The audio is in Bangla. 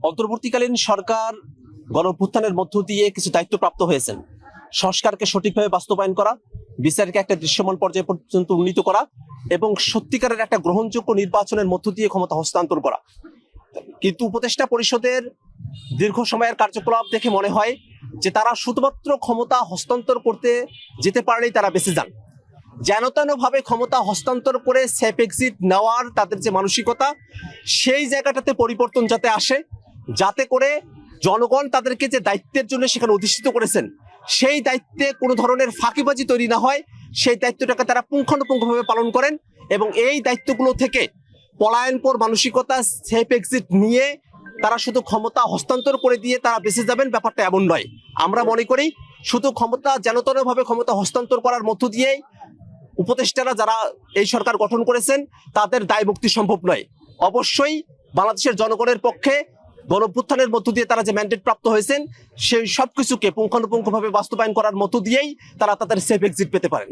অন্তর্বর্তীকালীন সরকার গণঅভ্যুত্থানের মধ্য দিয়ে কিছু দায়িত্বপ্রাপ্ত হয়েছেন। সংস্কারকে সঠিকভাবে বাস্তবায়ন করা, বিচারকে একটা দৃশ্যমান পর্যায়ে পর্যন্ত উন্নীত করা এবং সত্যিকারের একটা গ্রহণযোগ্য নির্বাচনের মধ্য দিয়ে ক্ষমতা হস্তান্তর করা। কিন্তু উপদেষ্টা পরিষদের দীর্ঘ সময়ের কার্যকলাপ দেখে মনে হয় যে তারা শুধুমাত্র ক্ষমতা হস্তান্তর করতে যেতে পারলেই তারা বেঁচে যান। যেন তেনভাবে ক্ষমতা হস্তান্তর করে সেফ এক্সিট নেওয়ার তাদের যে মানসিকতা, সেই জায়গাটাতে পরিবর্তন যাতে আসে, যাতে করে জনগণ তাদেরকে যে দায়িত্বের জন্য সেখানে অধিষ্ঠিত করেছেন সেই দায়িত্বে কোনো ধরনের ফাঁকিবাজি তৈরি না হয়, সেই দায়িত্বটাকে তারা পুঙ্খানুপুঙ্খভাবে পালন করেন এবং এই দায়িত্বগুলো থেকে পলায়নপর মানসিকতা, সেফ এক্সিট নিয়ে তারা শুধু ক্ষমতা হস্তান্তর করে দিয়ে তারা বেঁচে যাবেন, ব্যাপারটা এমন নয়। আমরা মনে করি শুধু ক্ষমতা যেন তেনভাবে ক্ষমতা হস্তান্তর করার মধ্য দিয়েই উপদেষ্টারা যারা এই সরকার গঠন করেছেন তাদের দায় মুক্তি সম্ভব নয়। অবশ্যই বাংলাদেশের জনগণের পক্ষে গণঅভ্যুত্থানের মধ্য দিয়ে তারা যে ম্যান্ডেট প্রাপ্ত হয়েছেন সেই সবকিছুকে পুঙ্খানুপুঙ্খভাবে বাস্তবায়ন করার মধ্য দিয়েই তারা তাদের সেফ এক্সিট পেতে পারেন।